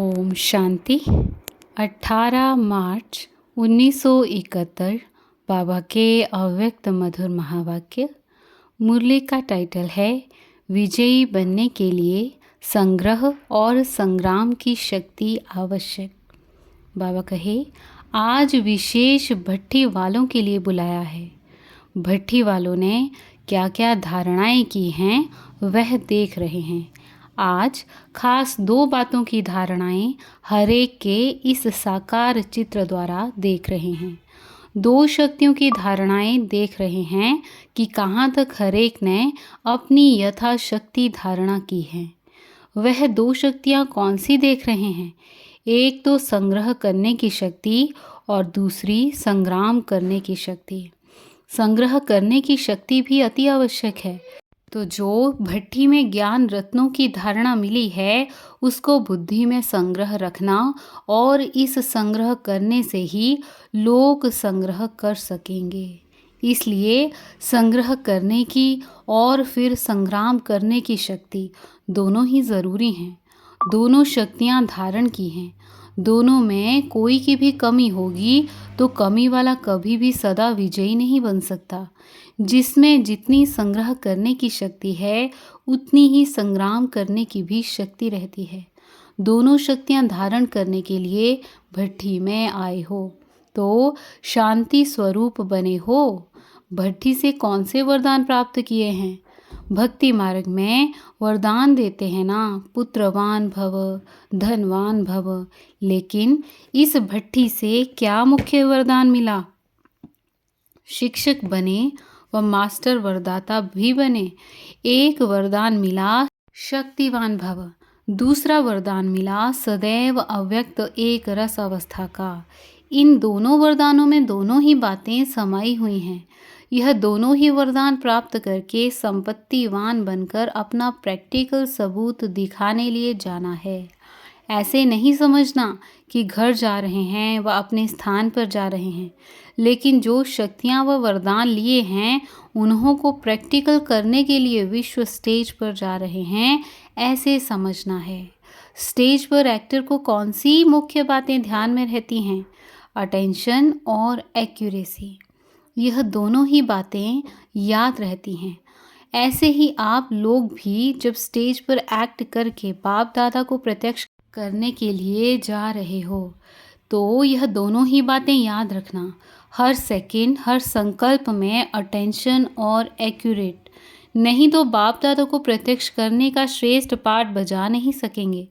ओम शांति। 18 मार्च 1971 बाबा के अव्यक्त मधुर महावाक्य। मुरली का टाइटल है विजयी बनने के लिए संग्रह और संग्राम की शक्ति आवश्यक। बाबा कहे, आज विशेष भट्ठी वालों के लिए बुलाया है। भट्ठी वालों ने क्या क्या धारणाएं की हैं वह देख रहे हैं। आज खास 2 बातों की धारणाएं हर एक के इस साकार चित्र द्वारा देख रहे हैं। 2 शक्तियों की धारणाएं देख रहे हैं कि कहाँ तक हर एक ने अपनी यथाशक्ति धारणा की है। वह 2 शक्तियाँ कौन सी देख रहे हैं? एक तो संग्रह करने की शक्ति और दूसरी संग्राम करने की शक्ति। संग्रह करने की शक्ति भी अति आवश्यक है। तो जो भट्ठी में ज्ञान रत्नों की धारणा मिली है उसको बुद्धि में संग्रह रखना और इस संग्रह करने से ही लोग संग्रह कर सकेंगे। इसलिए संग्रह करने की और फिर संग्राम करने की शक्ति दोनों ही ज़रूरी हैं। दोनों शक्तियाँ धारण की हैं। दोनों में कोई की भी कमी होगी तो कमी वाला कभी भी सदा विजयी नहीं बन सकता। जिसमें जितनी संग्रह करने की शक्ति है उतनी ही संग्राम करने की भी शक्ति रहती है। दोनों शक्तियां धारण करने के लिए भट्ठी में आए हो तो शांति स्वरूप बने हो। भट्ठी से कौन से वरदान प्राप्त किए हैं? भक्ति मार्ग में वरदान देते हैं ना, पुत्रवान भव, धनवान भव। लेकिन इस भट्ठी से क्या मुख्य वरदान मिला? शिक्षक बने व मास्टर वरदाता भी बने। एक वरदान मिला शक्तिवान भव, दूसरा वरदान मिला सदैव अव्यक्त एक रस अवस्था का। इन दोनों वरदानों में दोनों ही बातें समाई हुई हैं। यह दोनों ही वरदान प्राप्त करके संपत्तिवान बनकर अपना प्रैक्टिकल सबूत दिखाने लिए जाना है। ऐसे नहीं समझना कि घर जा रहे हैं व अपने स्थान पर जा रहे हैं, लेकिन जो शक्तियाँ व वरदान लिए हैं उन्हों को प्रैक्टिकल करने के लिए विश्व स्टेज पर जा रहे हैं, ऐसे समझना है। स्टेज पर एक्टर को कौन सी मुख्य बातें ध्यान में रहती हैं? अटेंशन और एक्यूरेसी। यह दोनों ही बातें याद रहती हैं। ऐसे ही आप लोग भी जब स्टेज पर एक्ट करके बाप दादा को प्रत्यक्ष करने के लिए जा रहे हो तो यह दोनों ही बातें याद रखना। हर सेकंड, हर संकल्प में अटेंशन और एक्यूरेट, नहीं तो बाप दादा को प्रत्यक्ष करने का श्रेष्ठ पाठ बजा नहीं सकेंगे।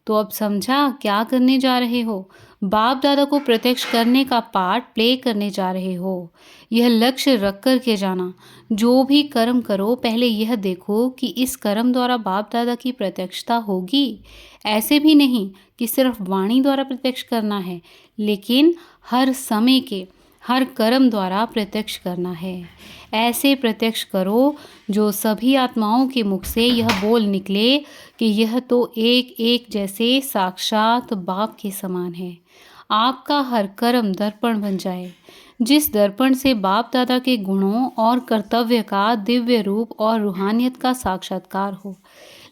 तो अब समझा क्या करने जा रहे हो? बाप दादा को प्रत्यक्ष करने का पार्ट प्ले करने जा रहे हो। यह लक्ष्य रख कर के जाना। जो भी कर्म करो पहले यह देखो कि इस कर्म द्वारा बाप दादा की प्रत्यक्षता होगी। ऐसे भी नहीं कि सिर्फ वाणी द्वारा प्रत्यक्ष करना है, लेकिन हर समय के हर कर्म द्वारा प्रत्यक्ष करना है। ऐसे प्रत्यक्ष करो जो सभी आत्माओं के मुख से यह बोल निकले कि यह तो एक एक जैसे साक्षात बाप के समान है। आपका हर कर्म दर्पण बन जाए, जिस दर्पण से बाप दादा के गुणों और कर्तव्य का दिव्य रूप और रूहानियत का साक्षात्कार हो।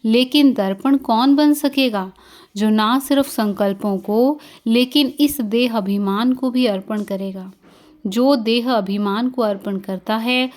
लेकिन दर्पण कौन बन सकेगा? जो ना सिर्फ संकल्पों को लेकिन इस देह अभिमान को भी अर्पण करेगा। जो देह अभिमान को अर्पण करता है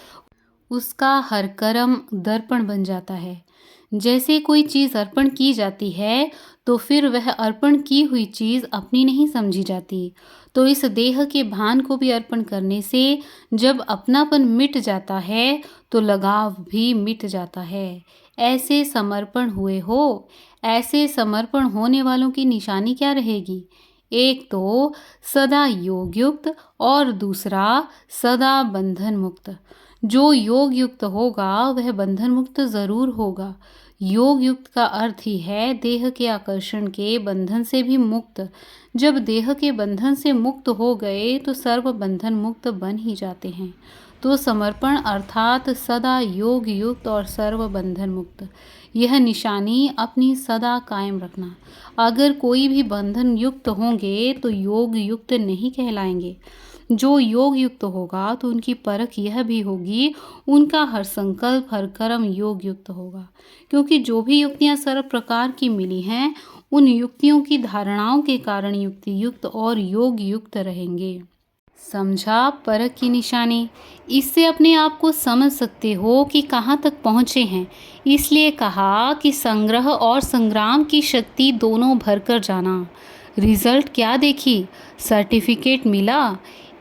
उसका हर कर्म दर्पण बन जाता है। जैसे कोई चीज़ अर्पण की जाती है तो फिर वह अर्पण की हुई चीज़ अपनी नहीं समझी जाती। तो इस देह के भान को भी अर्पण करने से जब अपनापन मिट जाता है तो लगाव भी मिट जाता है। ऐसे समर्पण हुए हो। ऐसे समर्पण होने वालों की निशानी क्या रहेगी? एक तो सदा योग युक्त और दूसरा सदा बंधन मुक्त। जो योग युक्त होगा वह बंधन मुक्त ज़रूर होगा। योग युक्त का अर्थ ही है देह के आकर्षण के बंधन से भी मुक्त। जब देह के बंधन से मुक्त हो गए तो सर्व बंधन मुक्त बन ही जाते हैं। तो समर्पण अर्थात सदा योग युक्त और सर्व बंधन मुक्त, यह निशानी अपनी सदा कायम रखना। अगर कोई भी बंधन युक्त होंगे तो योग युक्त नहीं कहलाएंगे। जो योग युक्त होगा तो उनकी परख यह भी होगी, उनका हर संकल्प हर कर्म योग युक्त होगा। क्योंकि जो भी युक्तियाँ सर्व प्रकार की मिली हैं उन युक्तियों की धारणाओं के कारण युक्ति युक्त और योग युक्त रहेंगे। समझा परख की निशानी। इससे अपने आप को समझ सकते हो कि कहाँ तक पहुँचे हैं। इसलिए कहा कि संग्रह और संग्राम की शक्ति दोनों भरकर जाना। रिजल्ट क्या देखी? सर्टिफिकेट मिला।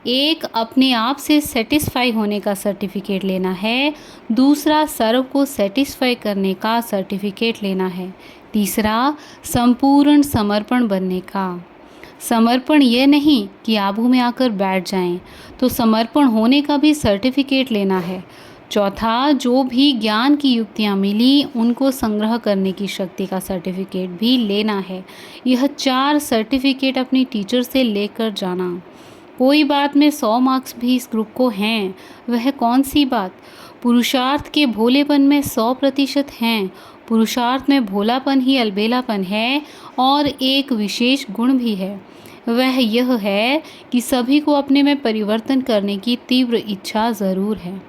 एक अपने आप से सेटिस्फाई होने का सर्टिफिकेट लेना है, दूसरा सर्व को सेटिस्फाई करने का सर्टिफिकेट लेना है, तीसरा संपूर्ण समर्पण बनने का। समर्पण यह नहीं कि आबू में आकर बैठ जाएं, तो समर्पण होने का भी सर्टिफिकेट लेना है। चौथा, जो भी ज्ञान की युक्तियाँ मिली उनको संग्रह करने की शक्ति का सर्टिफिकेट भी लेना है। यह 4 सर्टिफिकेट अपनी टीचर से लेकर जाना। कोई बात में 100 मार्क्स भी इस ग्रुप को हैं। वह कौन सी बात? पुरुषार्थ के भोलेपन में 100% हैं। पुरुषार्थ में भोलापन ही अलबेलापन है और एक विशेष गुण भी है। वह यह है कि सभी को अपने में परिवर्तन करने की तीव्र इच्छा ज़रूर है।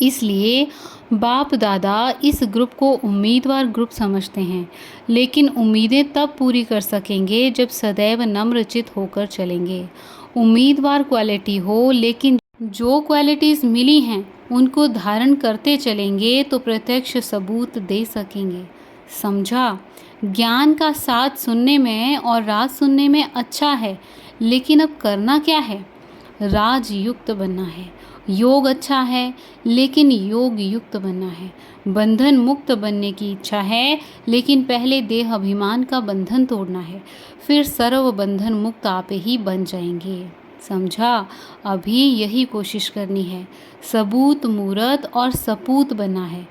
इसलिए बाप दादा इस ग्रुप को उम्मीदवार ग्रुप समझते हैं, लेकिन उम्मीदें तब पूरी कर सकेंगे जब सदैव नम्रचित होकर चलेंगे। उम्मीदवार क्वालिटी हो, लेकिन जो क्वालिटीज़ मिली हैं उनको धारण करते चलेंगे तो प्रत्यक्ष सबूत दे सकेंगे। समझा? ज्ञान का साथ सुनने में और राज सुनने में अच्छा है, लेकिन अब करना क्या है? राजयुक्त बनना है। योग अच्छा है, लेकिन योग युक्त बनना है। बंधन मुक्त बनने की इच्छा है, लेकिन पहले देह अभिमान का बंधन तोड़ना है, फिर सर्व बंधन मुक्त आप ही बन जाएंगे। समझा? अभी यही कोशिश करनी है। सबूत मूरत और सपूत बनना है।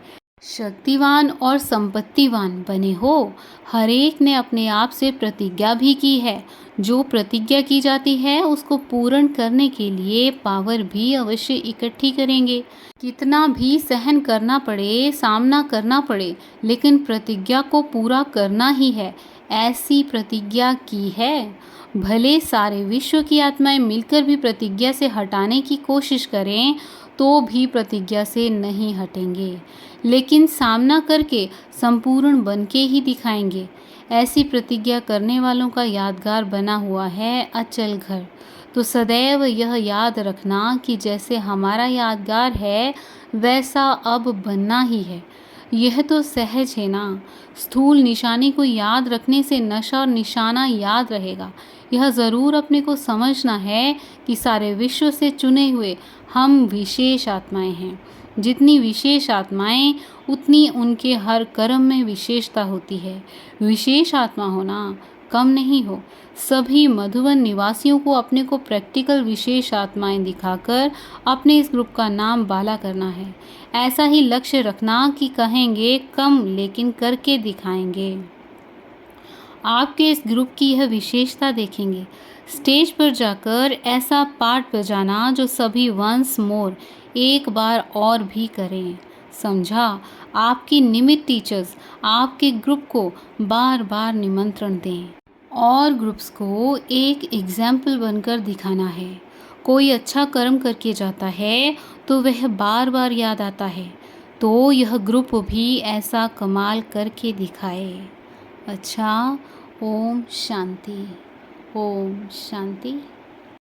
शक्तिवान और संपत्तिवान बने हो। हर एक ने अपने आप से प्रतिज्ञा भी की है। जो प्रतिज्ञा की जाती है उसको पूर्ण करने के लिए पावर भी अवश्य इकट्ठी करेंगे। कितना भी सहन करना पड़े, सामना करना पड़े, लेकिन प्रतिज्ञा को पूरा करना ही है। ऐसी प्रतिज्ञा की है। भले सारे विश्व की आत्माएं मिलकर भी प्रतिज्ञा से हटाने की कोशिश करें तो भी प्रतिज्ञा से नहीं हटेंगे, लेकिन सामना करके संपूर्ण बन के ही दिखाएंगे। ऐसी प्रतिज्ञा करने वालों का यादगार बना हुआ है अचल घर। तो सदैव यह याद रखना कि जैसे हमारा यादगार है वैसा अब बनना ही है। यह तो सहज है ना। स्थूल निशानी को याद रखने से नशा और निशाना याद रहेगा। यह ज़रूर अपने को समझना है कि सारे विश्व से चुने हुए हम विशेष आत्माएं हैं। जितनी विशेष आत्माएं उतनी उनके हर कर्म में विशेषता होती है। विशेष आत्मा होना कम नहीं हो। सभी मधुबन निवासियों को अपने को प्रैक्टिकल विशेष आत्माएं दिखाकर अपने इस ग्रुप का नाम बाला करना है। ऐसा ही लक्ष्य रखना कि कहेंगे कम लेकिन करके दिखाएंगे। आपके इस ग्रुप की यह विशेषता देखेंगे। स्टेज पर जाकर ऐसा पाठ बजाना जो सभी वंस मोर एक बार और भी करें। समझा? आपकी निमित्त टीचर्स आपके ग्रुप को बार बार निमंत्रण दें और ग्रुप्स को एक एग्जाम्पल बनकर दिखाना है। कोई अच्छा कर्म करके जाता है तो वह बार बार याद आता है, तो यह ग्रुप भी ऐसा कमाल करके दिखाए। अच्छा, ओम शांति। ओम शांति।